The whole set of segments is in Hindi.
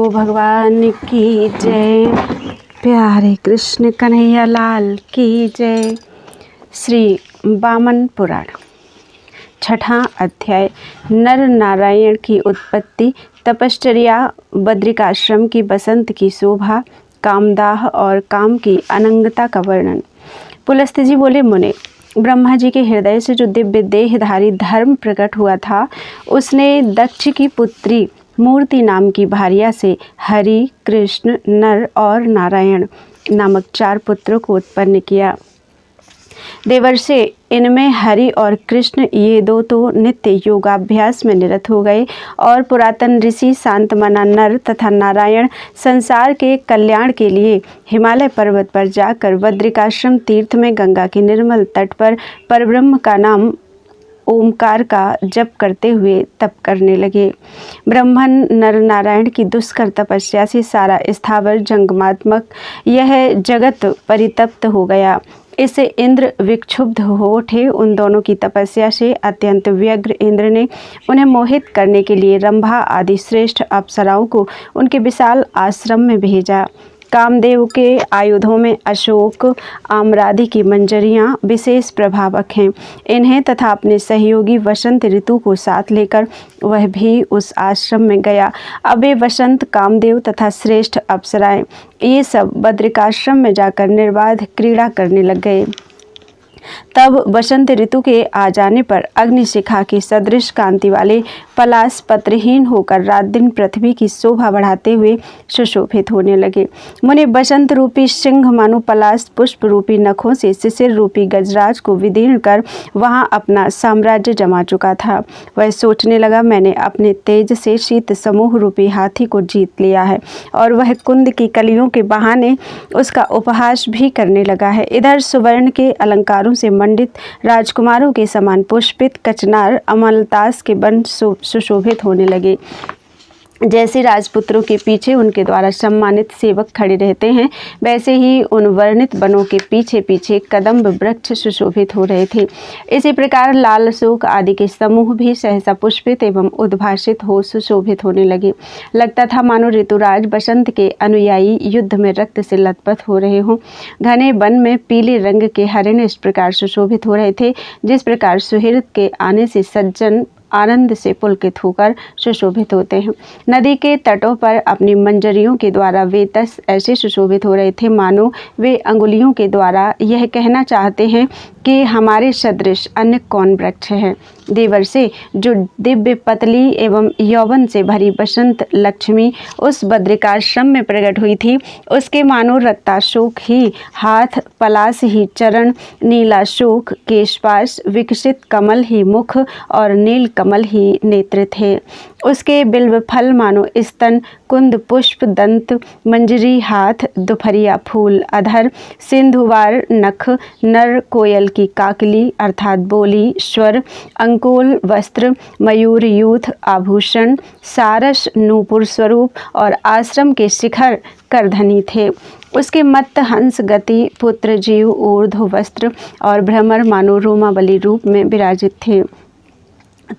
भगवान की जय। प्यारे कृष्ण कन्हैया लाल की जय। श्री वामन पुराण छठा अध्याय। नर नारायण की उत्पत्ति, तपश्चर्या, बद्रिकाश्रम की बसंत की शोभा, कामदाह और काम की अनंगता का वर्णन। पुलस्त्य जी बोले, मुने, ब्रह्मा जी के हृदय से जो दिव्य देहधारी धर्म प्रकट हुआ था, उसने दक्ष की पुत्री मूर्ति नाम की भार्या से हरि, कृष्ण, नर और नारायण नामक 4 पुत्रों को उत्पन्न किया। देवर्षि, इनमें हरि और कृष्ण ये 2 तो नित्य योगाभ्यास में निरत हो गए और पुरातन ऋषि शांतमना नर तथा नारायण संसार के कल्याण के लिए हिमालय पर्वत पर जाकर बद्रिकाश्रम तीर्थ में गंगा के निर्मल तट पर परब्रह्म का नाम ओमकार का जप करते हुए तप करने लगे। ब्रह्मन नर नारायण की दुष्कर तपस्या से सारा स्थावर जंगमात्मक यह जगत परितप्त हो गया। इससे इंद्र विक्षुब्ध हो उठे। उन दोनों की तपस्या से अत्यंत व्यग्र इंद्र ने उन्हें मोहित करने के लिए रंभा आदि श्रेष्ठ अप्सराओं को उनके विशाल आश्रम में भेजा। कामदेव के आयुधों में अशोक आम्रादि की मंजरियाँ विशेष प्रभावक हैं। इन्हें तथा अपने सहयोगी वसंत ऋतु को साथ लेकर वह भी उस आश्रम में गया। अब वे वसंत, कामदेव तथा श्रेष्ठ अप्सराएं ये सब बद्रिकाश्रम में जाकर निर्बाध क्रीड़ा करने लग गए। तब वसंत ऋतु के आ जाने पर अग्निशिखा की सदृश कांति वाले पलाश पत्रहीन होकर रात दिन पृथ्वी की शोभा बढ़ाते हुए सुशोभित होने लगे। मुने, बसंत रूपी सिंह मानो पलाश पुष्प रूपी नखों से शिशिर रूपी गजराज को विदीर्ण कर वहां अपना साम्राज्य जमा चुका था। वह सोचने लगा, मैंने अपने तेज से शीत समूह रूपी हाथी को जीत लिया है और वह कुंद की कलियों के बहाने उसका उपहास भी करने लगा है। इधर सुवर्ण के अलंकारों से मंडित राजकुमारों के समान पुष्पित कचनार अमलतास के वन सुशोभित होने लगे। जैसे राजपुत्रों के पीछे उनके द्वारा सम्मानित सेवक खड़े रहते हैं, वैसे ही उन वर्णित बनों के पीछे पीछे कदम्ब वृक्ष सुशोभित हो रहे थे। इसी प्रकार लाल अशोक आदि के समूह भी सहसा पुष्पित एवं उद्भासित हो सुशोभित होने लगे। लगता था मानो ऋतुराज बसंत के अनुयायी युद्ध में रक्त से लथपथ हो रहे हों। घने वन में पीले रंग के हरिण इस प्रकार सुशोभित हो रहे थे, जिस प्रकार सुहृद के आने से सज्जन आनंद से पुलकित होकर सुशोभित होते हैं। नदी के तटों पर अपनी मंजरियों के द्वारा वे तस ऐसे सुशोभित हो रहे थे मानो वे अंगुलियों के द्वारा यह कहना चाहते हैं कि हमारे सदृश अन्य कौन वृक्ष है। देवर्षि, जो दिव्य पतली एवं यौवन से भरी बसंत लक्ष्मी उस बद्रिकाश्रम में प्रकट हुई थी, उसके मानो रक्ताशोक ही हाथ, पलाश ही चरण, नीलाशोक केशपाश, विकसित कमल ही मुख और नील कमल ही नेत्र थे। उसके बिल्व फल मानो स्तन, कुंद पुष्प, दंत, मंजरी हाथ, दुफरिया फूल, अधर, सिंधुवार नख, नर कोयल की काकली अर्थात बोली, स्वर, अंकोल वस्त्र, मयूर यूथ आभूषण, सारस नूपुर स्वरूप और आश्रम के शिखर करधनी थे। उसके मत्त हंस गति, पुत्र जीव ऊर्ध्व वस्त्र और भ्रमर मानो रोमावली रूप में विराजित थे।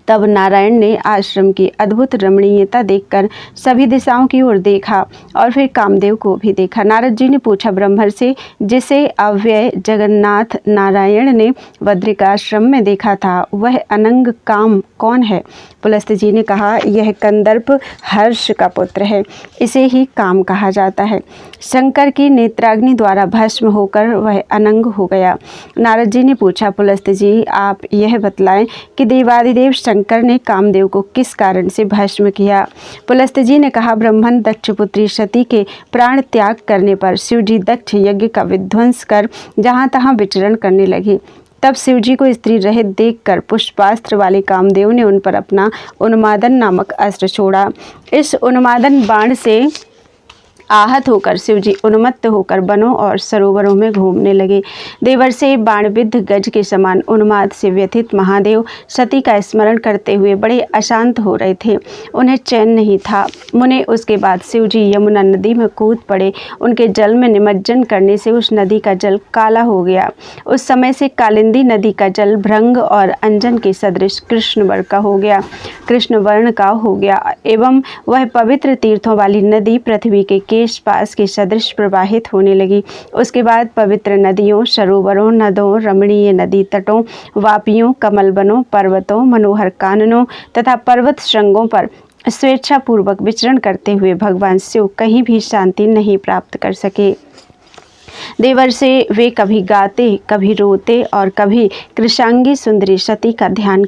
तब नारायण ने आश्रम की अद्भुत रमणीयता देखकर सभी दिशाओं की ओर देखा और फिर कामदेव को भी देखा। नारद जी ने पूछा ब्रह्मर से, जिसे अव्यय जगन्नाथ नारायण ने बद्रिकाश्रम में देखा था, वह अनंग काम कौन है? पुलस्त्य जी ने कहा, यह कंदर्प हर्ष का पुत्र है, इसे ही काम कहा जाता है। शंकर की नेत्राग्नि द्वारा भस्म होकर वह अनंग हो गया। नारद जी ने पूछा, पुलस्त्य जी, आप यह बतलाएं कि देवादिदेव शंकर ने कामदेव को किस कारण से भस्म किया? पुलस्त्य जी ने कहा, ब्रह्मन दक्ष पुत्री सती के प्राण त्याग करने पर शिवजी दक्ष यज्ञ का विध्वंस कर जहाँ तहाँ विचरण करने लगे। तब शिवजी को स्त्री रहित देखकर पुष्पास्त्र वाले कामदेव ने उन पर अपना उन्मादन नामक अस्त्र छोड़ा। इस उन्मादन बाण से आहत होकर शिवजी उन्मत्त होकर वनों और सरोवरों में घूमने लगे। देवर्षि बाणविद्ध गज के समान उन्माद से व्यथित महादेव सती का स्मरण करते हुए बड़े अशांत हो रहे थे। उन्हें चैन नहीं था। मुने उसके बाद शिवजी यमुना नदी में कूद पड़े। उनके जल में निमज्जन करने से उस नदी का जल काला हो गया। उस समय से कालिंदी नदी का जल भृंग और अंजन के सदृश कृष्ण वर्ण का हो गया एवं वह पवित्र तीर्थों वाली नदी पृथ्वी के केश पास के सदृश प्रवाहित होने लगी। उसके बाद पवित्र नदियों, सरोवरों, नदों, रमणीय नदी तटों, वापियों, कमलवनों, पर्वतों, मनोहर काननों तथा पर्वत श्रृंगों पर स्वेच्छापूर्वक विचरण करते हुए भगवान शिव कहीं भी शांति नहीं प्राप्त कर सके। देवर्षि वे कभी गाते, कभी रोते और कभी कृशांगी सुंदरी सती का ध्यान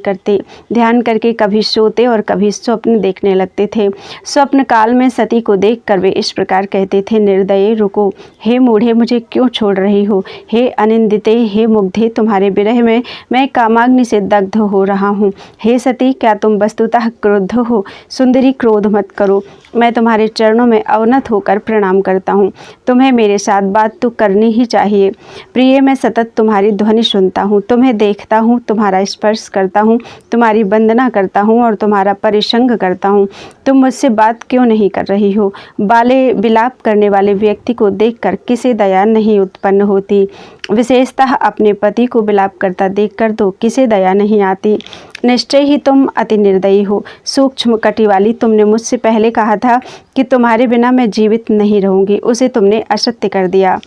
करके कभी सोते और कभी स्वप्न देखने लगते थे। स्वप्न काल में सती को देखकर वे इस प्रकार कहते थे, निर्दये रुको, हे मूढ़े मुझे क्यों छोड़ रही हो, हे अनिंदिते, हे मुग्धे, तुम्हारे विरह में मैं कामाग्नि से दग्ध हो रहा हूँ। हे सती, क्या तुम वस्तुतः क्रुद्ध हो? सुंदरी, क्रोध मत करो, मैं तुम्हारे चरणों में अवनत होकर प्रणाम करता हूँ। तुम्हें मेरे साथ बात तो करनी ही चाहिए। प्रिय, मैं सतत तुम्हारी ध्वनि सुनता हूँ, तुम्हें देखता हूँ, तुम्हारा स्पर्श करता हूँ, तुम्हारी वंदना करता हूँ और तुम्हारा परिसंग करता हूँ। तुम मुझसे बात क्यों नहीं कर रही हो? बाले विलाप करने वाले व्यक्ति को देखकर किसे दया नहीं उत्पन्न होती? विशेषतः अपने पति को विलाप करता देखकर तो किसे दया नहीं आती? निश्चय ही तुम अति निर्दयी हो। सूक्ष्म कटी वाली, तुमने मुझसे पहले कहा था कि तुम्हारे बिना मैं जीवित नहीं रहूंगी, उसे तुमने असत्य कर दिया।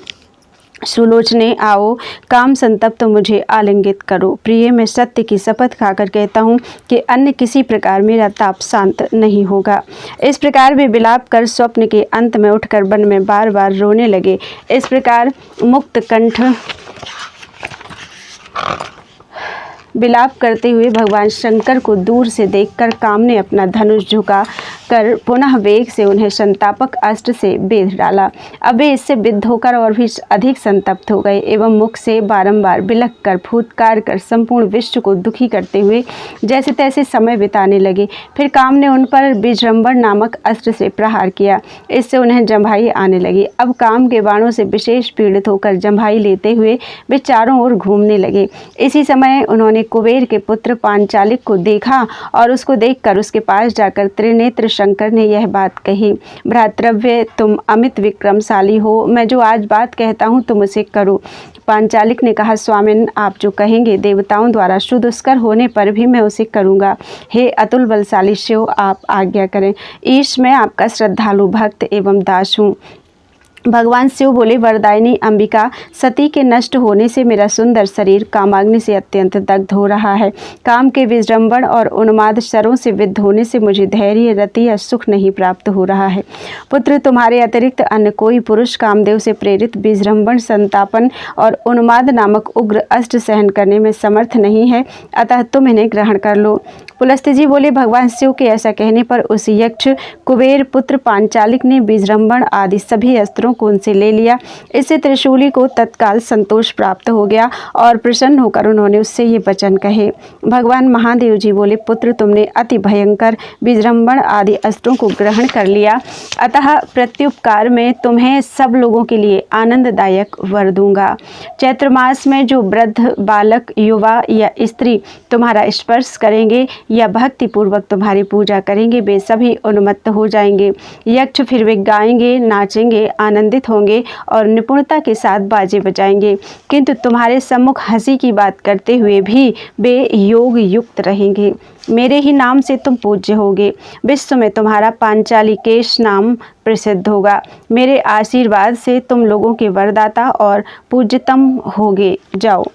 सुलोचने, आओ, काम संतप्त मुझे आलिंगित करो। प्रिय, मैं सत्य की शपथ खाकर कहता हूँ कि अन्य किसी प्रकार मेरा ताप शांत नहीं होगा। इस प्रकार वे विलाप कर स्वप्न के अंत में उठकर वन में बार बार रोने लगे। इस प्रकार मुक्त कंठ विलाप करते हुए भगवान शंकर को दूर से देखकर काम ने अपना धनुष झुका कर पुनः वेग से उन्हें संतापक अस्त्र से बेध डाला। अब वे इससे विद्ध होकर और भी अधिक संतप्त हो गए एवं मुख से बारंबार बिलख कर फूत्कार कर संपूर्ण विश्व को दुखी करते हुए जैसे तैसे समय बिताने लगे। फिर काम ने उन पर विजृंभण नामक अस्त्र से प्रहार किया। इससे उन्हें जम्भाई आने लगी। अब काम के बाणों से विशेष पीड़ित होकर जम्भाई लेते हुए वे चारों ओर घूमने लगे। इसी समय उन्होंने कुबेर के पुत्र पांचालिक को देखा और उसको देखकर उसके पास जाकर त्रिनेत्र शंकर ने यह बात कही, भ्रातृव्य, तुम अमित विक्रमशाली हो, मैं जो आज बात कहता हूँ तुम उसे करो। पांचालिक ने कहा, स्वामिन, आप जो कहेंगे देवताओं द्वारा सुदुष्कर होने पर भी मैं उसे करूँगा। हे अतुल बलशाली शिव, आप आज्ञा करें। ईश, मैं आपका श्रद्धालु भक्त एवं दास हूँ। भगवान शिव बोले, वरदायिनी अंबिका, सती के नष्ट होने से मेरा सुंदर शरीर कामाग्नि से अत्यंत दग्ध हो रहा है। काम के विजृंभण और उन्माद शरों से विद्ध होने से मुझे धैर्य, रति या सुख नहीं प्राप्त हो रहा है। पुत्र, तुम्हारे अतिरिक्त अन्य कोई पुरुष कामदेव से प्रेरित विजृंभण, संतापन और उन्माद नामक उग्र अस्त्र सहन करने में समर्थ नहीं है, अतः तुम इन्हें ग्रहण कर लो। पुलस्त्य जी बोले, भगवान शिव के ऐसा कहने पर उस यक्ष कुबेर पुत्र पांचालिक ने विजृंभण आदि सभी अस्त्रों को उनसे ले लिया। इससे त्रिशूली को तत्काल संतोष प्राप्त हो गया और प्रसन्न होकर उन्होंने उससे ये वचन कहे। भगवान महादेव जी बोले, पुत्र, तुमने अति भयंकर विजृंभण आदि अस्त्रों को ग्रहण कर लिया, अतः प्रत्युपकार में तुम्हें सब लोगों के लिए आनंददायक वर दूंगा। चैत्र मास में जो वृद्ध, बालक, युवा या स्त्री तुम्हारा स्पर्श करेंगे या भक्ति पूर्वक तुम्हारी पूजा करेंगे, वे सभी उन्मत्त हो जाएंगे। यक्ष फिर वे गाएंगे, नाचेंगे, आनंदित होंगे और निपुणता के साथ बाजे बजाएंगे, किंतु तुम्हारे सम्मुख हंसी की बात करते हुए भी वे योग युक्त रहेंगे। मेरे ही नाम से तुम पूज्य होगे। विश्व में तुम्हारा पांचाली केश नाम प्रसिद्ध होगा। मेरे आशीर्वाद से तुम लोगों के वरदाता और पूज्यतम होगे। जाओ।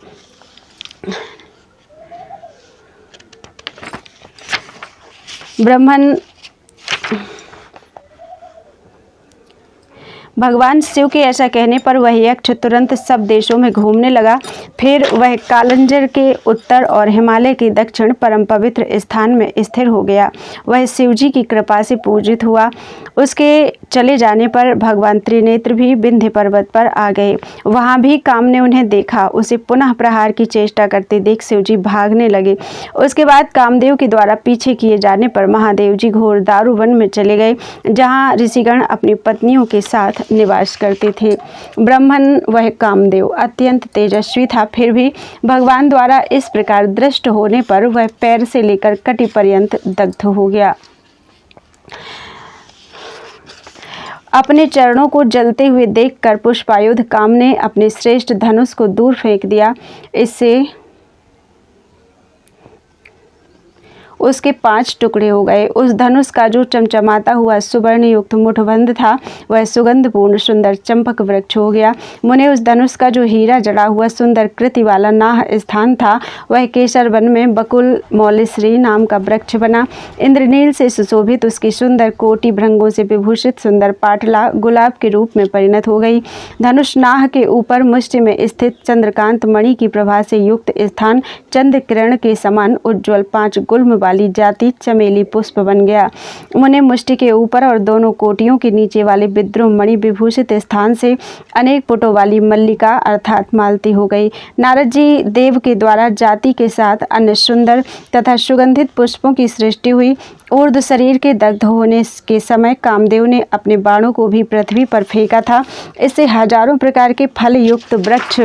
भगवान शिव के ऐसा कहने पर वह यक्ष तुरंत सब देशों में घूमने लगा फिर वह कालंजर के उत्तर और हिमालय के दक्षिण परम पवित्र स्थान में स्थिर हो गया। वह शिवजी की कृपा से पूजित हुआ। उसके चले जाने पर भगवान त्रिनेत्र भी विंध्य पर्वत पर आ गए। वहाँ भी काम ने उन्हें देखा। उसे पुनः प्रहार की चेष्टा करते देख शिवजी भागने लगे। उसके बाद कामदेव के द्वारा पीछे किए जाने पर महादेव जी घोर दारुवन में चले गए, जहाँ ऋषिगण अपनी पत्नियों के साथ निवास करते थे। ब्रह्मन वह कामदेव अत्यंत तेजस्वी था, फिर भी भगवान द्वारा इस प्रकार दृष्ट होने पर वह पैर से लेकर कटी पर्यंत दग्ध हो गया। अपने चरणों को जलते हुए देखकर पुष्पायुध काम ने अपने श्रेष्ठ धनुष को दूर फेंक दिया। इससे उसके 5 टुकड़े हो गए। उस धनुष का जो चमचमाता हुआ सुवर्ण युक्त मुठबंध था, वह सुगंधपूर्ण सुंदर चंपक वृक्ष हो गया। मुने उस धनुष का जो हीरा जड़ा हुआ सुंदर कृति वाला नाह स्थान था, वह केसर वन में बकुल मौलिश्री नाम का वृक्ष बना। इंद्रनील से सुशोभित उसकी सुंदर कोटि भृंगों से विभूषित सुंदर पाटला गुलाब के रूप में परिणत हो गई। धनुष नाह के ऊपर मुष्टि में स्थित चंद्रकांत मणि की प्रभा से युक्त स्थान चंद्र किरण के समान उज्ज्वल 5 गुल्म वाली जाति चमेली पुष्प बन गया। मुने मुष्टि के ऊपर और दोनों कोटियों के नीचे वाले विद्रुम मणि विभूषित स्थान से अनेक पुटों वाली मल्लिका अर्थात मालती हो गई। नारद जी देव के द्वारा जाति के साथ अन्य सुंदर तथा सुगंधित पुष्पों की सृष्टि हुई। ऊर्ध्व शरीर के दग्ध होने के समय कामदेव ने अपने बाणों को भी पृथ्वी पर फेंका था। इससे हजारों प्रकार के फल युक्त वृक्ष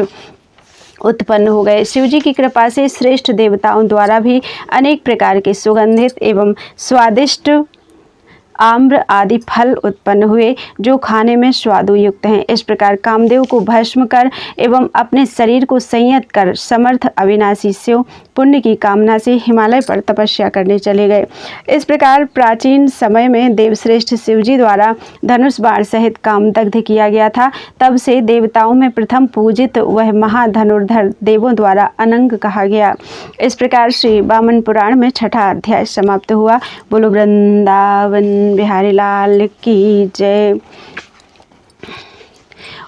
उत्पन्न हो गए। शिवजी की कृपा से श्रेष्ठ देवताओं द्वारा भी अनेक प्रकार के सुगंधित एवं स्वादिष्ट आम्र आदि फल उत्पन्न हुए, जो खाने में स्वादुयुक्त हैं। इस प्रकार कामदेव को भस्म कर एवं अपने शरीर को संयत कर समर्थ अविनाशी शिव पुण्य की कामना से हिमालय पर तपस्या करने चले गए। इस प्रकार प्राचीन समय में देवश्रेष्ठ शिवजी द्वारा धनुष बाण सहित काम दग्ध किया गया था। तब से देवताओं में प्रथम पूजित वह महाधनुर्धर देवों द्वारा अनंग कहा गया। इस प्रकार श्री वामन पुराण में 6ठा अध्याय समाप्त हुआ। बोलो वृंदावन बिहारी लाल की जय।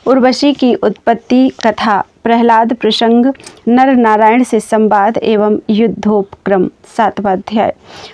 उर्वशी की उत्पत्ति कथा, प्रहलाद प्रसंग, नर नारायण से संवाद एवं युद्धोपक्रम। 7वां अध्याय।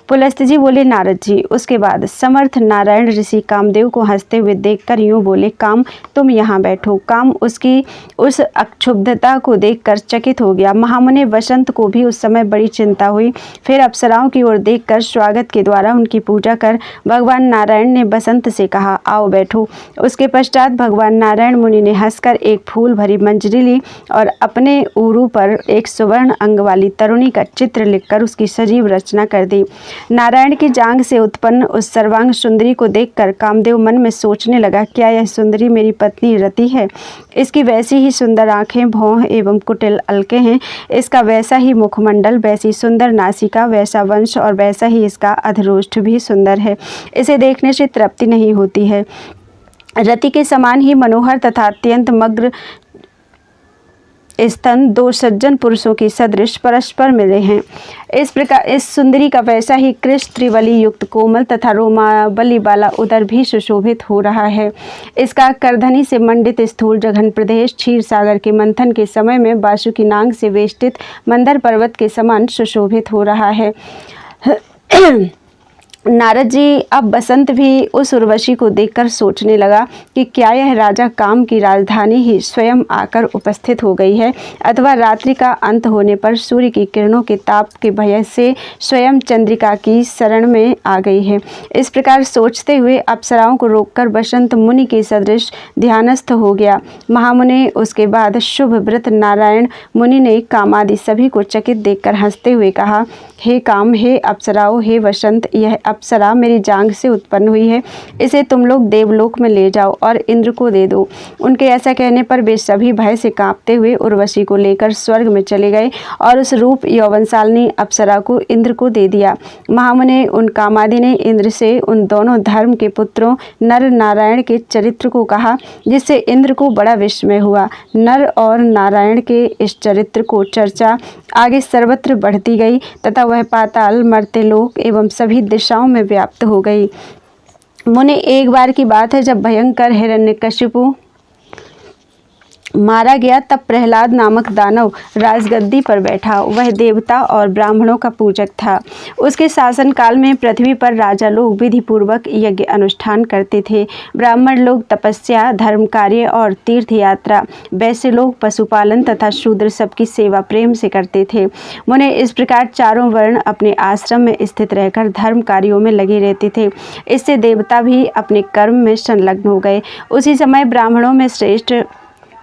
पुलस्त्य जी बोले, नारद जी, उसके बाद समर्थ नारायण ऋषि कामदेव को हंसते हुए देखकर यूँ बोले, काम तुम यहाँ बैठो। काम उसकी उस अक्षुब्धता को देखकर चकित हो गया। महामुनि वसंत को भी उस समय बड़ी चिंता हुई। फिर अप्सराओं की ओर देखकर स्वागत के द्वारा उनकी पूजा कर भगवान नारायण ने बसंत से कहा, आओ बैठो। उसके पश्चात भगवान नारायण मुनि ने हंसकर एक फूल भरी मंजरी ली और अपने ऊरू पर एक सुवर्ण अंग वाली तरुणी का चित्र लिखकर उसकी सजीव रचना कर दी। नारायण की जांघ से उत्पन्न उस सर्वांग सुंदरी को देखकर कामदेव मन में सोचने लगा, क्या यह सुंदरी मेरी पत्नी रति है? इसकी वैसी ही सुंदर आंखें, भौं एवं कुटिल अलके हैं। इसका वैसा ही मुखमंडल, वैसी सुंदर नासिका, वैसा वंश और वैसा ही इसका अधरोष्ठ भी सुंदर है। इसे देखने से तृप्ति नहीं होती है। रति के समान ही मनोहर तथा अत्यंत मग्न स्तन 2 सज्जन पुरुषों की सदृश परस्पर मिले हैं। इस प्रकार इस सुंदरी का वैसा ही कृष्ण त्रिवली युक्त कोमल तथा रोमावली वाला उदर भी सुशोभित हो रहा है। इसका करधनी से मंडित स्थूल जघन प्रदेश क्षीर सागर के मंथन के समय में वासुकी नांग से वेष्टित मंदर पर्वत के समान सुशोभित हो रहा है। नारद जी अब बसंत भी उस उर्वशी को देखकर सोचने लगा कि क्या यह राजा काम की राजधानी ही स्वयं आकर उपस्थित हो गई है, अथवा रात्रि का अंत होने पर सूर्य की किरणों के ताप के भय से स्वयं चंद्रिका की शरण में आ गई है। इस प्रकार सोचते हुए अप्सराओं को रोककर बसंत मुनि के सदृश ध्यानस्थ हो गया। महामुनि उसके बाद शुभ व्रत नारायण मुनि ने कामादि सभी को चकित देखकर हंसते हुए कहा, हे काम, हे अप्सराओं, हे वसंत, यह अप्सरा मेरी जांघ से उत्पन्न हुई है। इसे तुम लोग देवलोक में ले जाओ और इंद्र को दे दो। उनके ऐसा कहने पर वे सभी भय से कांपते हुए उर्वशी को लेकर स्वर्ग में चले गए और उस रूप यौवनशालिनी अप्सरा को इंद्र को दे दिया। महामुनि उन कामादि ने इंद्र से उन दोनों धर्म के पुत्रों नर नारायण के चरित्र को कहा, जिससे इंद्र को बड़ा विस्मय हुआ। नर और नारायण के इस चरित्र को चर्चा आगे सर्वत्र बढ़ती गई तथा वह पाताल, मर्त्यलोक एवं सभी दिशाओं में व्याप्त हो गई। मुने एक बार की बात है, जब भयंकर हिरण्यकशिपु मारा गया, तब प्रहलाद नामक दानव राजगद्दी पर बैठा। वह देवता और ब्राह्मणों का पूजक था। उसके शासनकाल में पृथ्वी पर राजा लोग विधि पूर्वक यज्ञ अनुष्ठान करते थे। ब्राह्मण लोग तपस्या, धर्म कार्य और तीर्थ यात्रा, वैश्य लोग पशुपालन तथा शूद्र सबकी सेवा प्रेम से करते थे। मुने इस प्रकार चारों वर्ण अपने आश्रम में स्थित रहकर धर्म कार्यों में लगे रहते थे। इससे देवता भी अपने कर्म में संलग्न हो गए। उसी समय ब्राह्मणों में श्रेष्ठ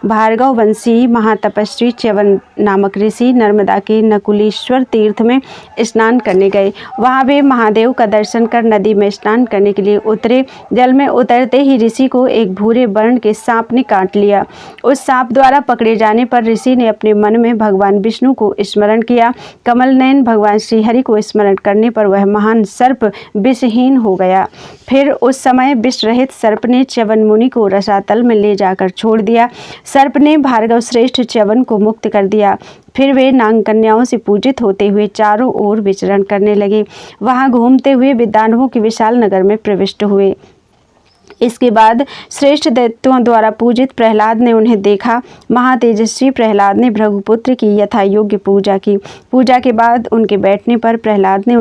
भार्गव वंशी महातपस्वी च्यवन नामक ऋषि नर्मदा के नकुलेश्वर तीर्थ में स्नान करने गए। वहां वे महादेव का दर्शन कर नदी में स्नान करने के लिए उतरे। जल में उतरते ही ऋषि को एक भूरे वर्ण के सांप ने काट लिया। उस सांप द्वारा पकड़े जाने पर ऋषि ने अपने मन में भगवान विष्णु को स्मरण किया। कमल नयन भगवान श्रीहरि को स्मरण करने पर वह महान सर्प विषहीन हो गया। फिर उस समय विष रहित सर्प ने च्यवन मुनि को रसातल में ले जाकर छोड़ दिया। सर्प ने भार्गव श्रेष्ठ च्यवन को मुक्त कर दिया। फिर वे नाग कन्याओं से पूजित होते हुए चारों ओर विचरण करने लगे। वहां घूमते हुए वे दानवों के विशाल नगर में प्रविष्ट हुए। इसके बाद श्रेष्ठ दैत्यों द्वारा पूजित प्रहलाद ने उन्हें देखा। महातेजस्वी प्रहलाद ने भृगुपुत्र की यथा योग्य पूजा की। पूजा के बाद उनके बैठने पर प्रहलाद ने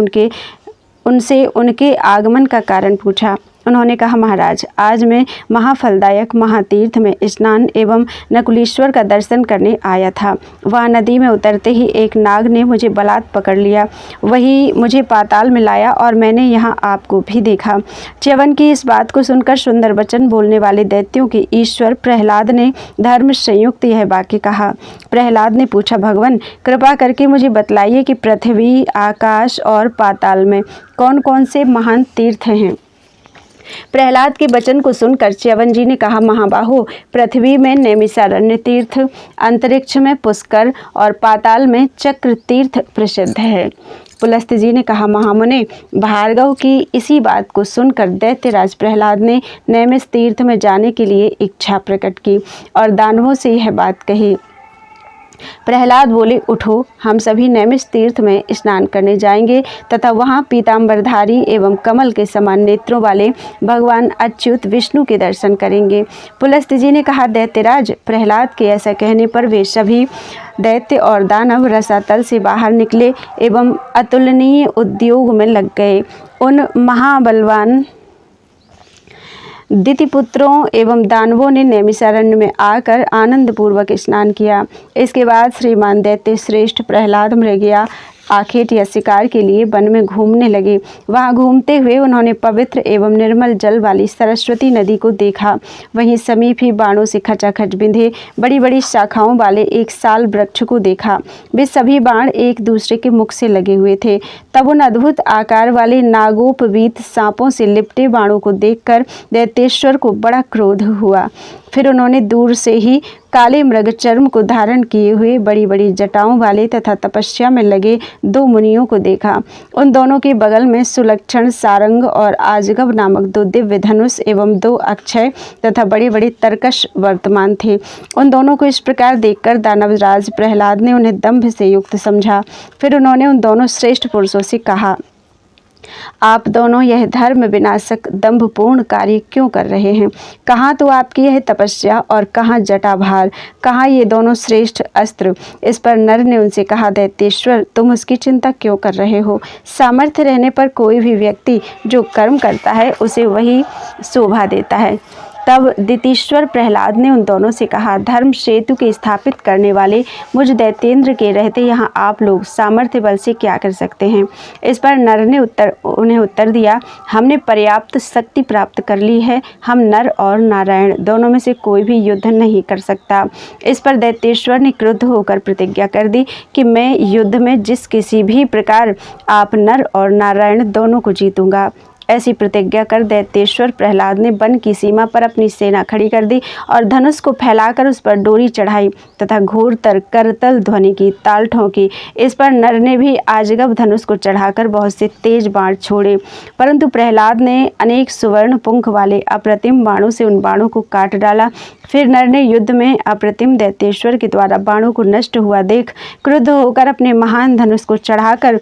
उनसे उनके आगमन का कारण पूछा। उन्होंने कहा, महाराज, आज मैं महाफलदायक महातीर्थ में स्नान एवं नकुलेश्वर का दर्शन करने आया था। वहाँ नदी में उतरते ही एक नाग ने मुझे बलात् पकड़ लिया। वही मुझे पाताल में लाया और मैंने यहाँ आपको भी देखा। च्यवन की इस बात को सुनकर सुंदर वचन बोलने वाले दैत्यों के ईश्वर प्रहलाद ने धर्म संयुक्त यह वाक्य कहा। प्रहलाद ने पूछा, भगवान, कृपा करके मुझे बतलाइए कि पृथ्वी, आकाश और पाताल में कौन कौन से महान तीर्थ हैं। प्रहलाद के वचन को सुनकर च्यवन जी ने कहा, महाबाहो, पृथ्वी में नैमिषारण्य तीर्थ, अंतरिक्ष में पुष्कर और पाताल में चक्र तीर्थ प्रसिद्ध है। पुलस्त जी ने कहा, महामुने, भार्गव की इसी बात को सुनकर दैत्यराज प्रहलाद ने नैमिष तीर्थ में जाने के लिए इच्छा प्रकट की और दानवों से यह बात कही। प्रहलाद बोले, उठो, हम सभी नैमिष तीर्थ में स्नान करने जाएंगे तथा वहाँ पीताम्बरधारी एवं कमल के समान नेत्रों वाले भगवान अच्युत विष्णु के दर्शन करेंगे। पुलस्त जी ने कहा, दैत्यराज, प्रहलाद के ऐसा कहने पर वे सभी दैत्य और दानव रसातल से बाहर निकले एवं अतुलनीय उद्योग में लग गए। उन महाबलवान दितिपुत्रों एवं दानवों ने नैमिषारण्य में आकर आनंद पूर्वक स्नान किया। इसके बाद श्रीमान दैत्य श्रेष्ठ प्रहलाद मृगया आखेट या शिकार के लिए वन में घूमने लगे। वहां घूमते हुए उन्होंने पवित्र एवं निर्मल जल वाली सरस्वती नदी को देखा। वहीं समीप ही बाणों से खचाखच बिंधे बड़ी बड़ी शाखाओं वाले एक साल वृक्ष को देखा। वे सभी बाण एक दूसरे के मुख से लगे हुए थे। तब उन अद्भुत आकार वाले नागोपवीत सांपों से लिपटे बाणों को देखकर दैत्येश्वर को बड़ा क्रोध हुआ। फिर उन्होंने दूर से ही काले मृग चर्म को धारण किए हुए बड़ी बड़ी जटाओं वाले तथा तपस्या में लगे दो मुनियों को देखा। उन दोनों के बगल में सुलक्षण सारंग और आजगब नामक दो दिव्य धनुष एवं दो अक्षय तथा बड़े बड़े तरकश वर्तमान थे। उन दोनों को इस प्रकार देखकर दानवराज प्रहलाद ने उन्हें दंभ से युक्त समझा। फिर उन्होंने उन दोनों श्रेष्ठ पुरुषों से कहा, आप दोनों यह धर्म विनाशक दंभपूर्ण कार्य क्यों कर रहे हैं? कहाँ तो आपकी यह तपस्या और कहाँ जटाभार, कहाँ ये दोनों श्रेष्ठ अस्त्र? इस पर नर ने उनसे कहा, दैत्येश्वर, तुम उसकी चिंता क्यों कर रहे हो? सामर्थ्य रहने पर कोई भी व्यक्ति जो कर्म करता है उसे वही शोभा देता है। तब दितीश्वर प्रहलाद ने उन दोनों से कहा, धर्म सेतु के स्थापित करने वाले मुझ दैत्येंद्र के रहते यहाँ आप लोग सामर्थ्य बल से क्या कर सकते हैं? इस पर नर ने उन्हें उत्तर दिया, हमने पर्याप्त शक्ति प्राप्त कर ली है। हम नर और नारायण दोनों में से कोई भी युद्ध नहीं कर सकता। इस पर दैत्येश्वर ने क्रुद्ध होकर प्रतिज्ञा कर दी कि मैं युद्ध में जिस किसी भी प्रकार आप नर और नारायण दोनों को जीतूंगा। ऐसी प्रतिज्ञा कर दैत्येश्वर प्रहलाद ने वन की सीमा पर अपनी सेना खड़ी कर दी और धनुष को फैलाकर उस पर डोरी चढ़ाई तथा घोर करतल ध्वनि की, ताल ठोंकी। इस पर नर ने भी आजगब धनुष को चढ़ाकर बहुत से तेज बाण छोड़े, परंतु प्रहलाद ने अनेक सुवर्ण पुंख वाले अप्रतिम बाणों से उन बाणों को काट डाला। फिर नर ने युद्ध में अप्रतिम दैत्येश्वर के द्वारा बाणों को नष्ट हुआ देख क्रुद्ध होकर अपने महान धनुष को चढ़ाकर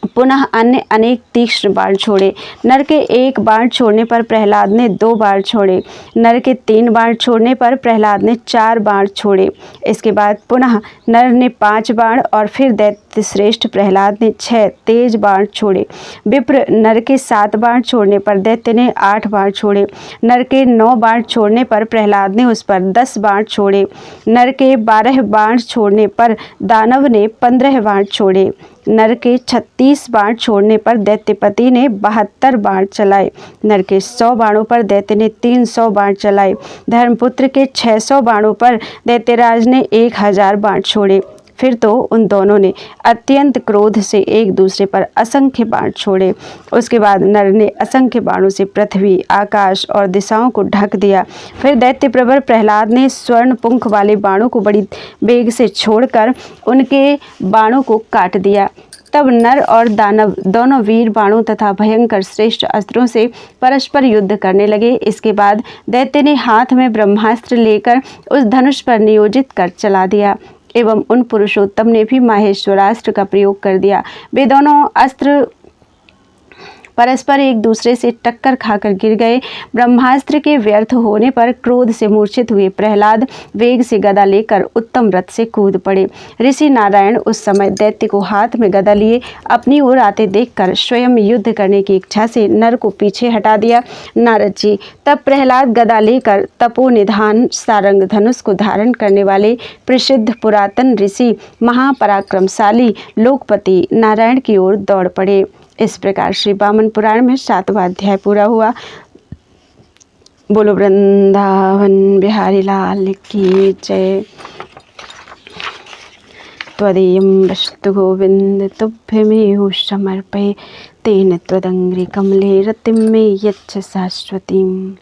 पुनः अन्य अनेक तीक्ष्ण बाण छोड़े। नर के एक बाण छोड़ने पर प्रहलाद ने 2 बाण छोड़े। नर के 3 बाण छोड़ने पर प्रहलाद ने 4 बाण छोड़े। इसके बाद पुनः नर ने 5 बाण और फिर दैत्य श्रेष्ठ प्रहलाद ने 6 तेज बाण छोड़े। विप्र नर के 7 बाण छोड़ने पर दैत्य ने 8 बाण छोड़े। नर के 9 बाण छोड़ने पर प्रहलाद ने उस पर 10 बाण छोड़े। नर के 12 बाण छोड़ने पर दानव ने 15 बाण छोड़े। नर के 36 बाण छोड़ने पर दैत्यपति ने 72 बाण चलाए। नर के 100 बाणों पर दैत्य ने 300 बाण चलाए। धर्मपुत्र के 600 बाणों पर दैत्यराज ने 1000 बाण छोड़े। फिर तो उन दोनों ने अत्यंत क्रोध से एक दूसरे पर असंख्य बाण छोड़े। उसके बाद नर ने असंख्य बाणों से पृथ्वी, आकाश और दिशाओं को ढक दिया। फिर दैत्य प्रवर प्रहलाद ने स्वर्ण पुंख वाले बाणों को बड़ी वेग से छोड़कर उनके बाणों को काट दिया। तब नर और दानव दोनों वीर बाणों तथा भयंकर श्रेष्ठ अस्त्रों से परस्पर युद्ध करने लगे। इसके बाद दैत्य ने हाथ में ब्रह्मास्त्र लेकर उस धनुष पर नियोजित कर चला दिया एवं उन पुरुषोत्तम ने भी माहेश्वरास्त्र का प्रयोग कर दिया। वे दोनों अस्त्र परस्पर एक दूसरे से टक्कर खाकर गिर गए। ब्रह्मास्त्र के व्यर्थ होने पर क्रोध से मूर्छित हुए प्रहलाद वेग से गदा लेकर उत्तम रथ से कूद पड़े। ऋषि नारायण उस समय दैत्य को हाथ में गदा लिए अपनी ओर आते देखकर स्वयं युद्ध करने की इच्छा से नर को पीछे हटा दिया। नारद जी, तब प्रहलाद गदा लेकर तपोनिधान सारंग धनुष को धारण करने वाले प्रसिद्ध पुरातन ऋषि महापराक्रमशाली लोकपति नारायण की ओर दौड़ पड़े। इस प्रकार श्री वामन पुराण में 7वां अध्याय पूरा हुआ। बोलो वृंदावन बिहारी लाल की जय। त्वदीयं वस्तु गोविंद तुभ्यमेव समर्पये तेन त्वदंघ्रि कमले रतिं मे यच्छ शाश्वतीम्।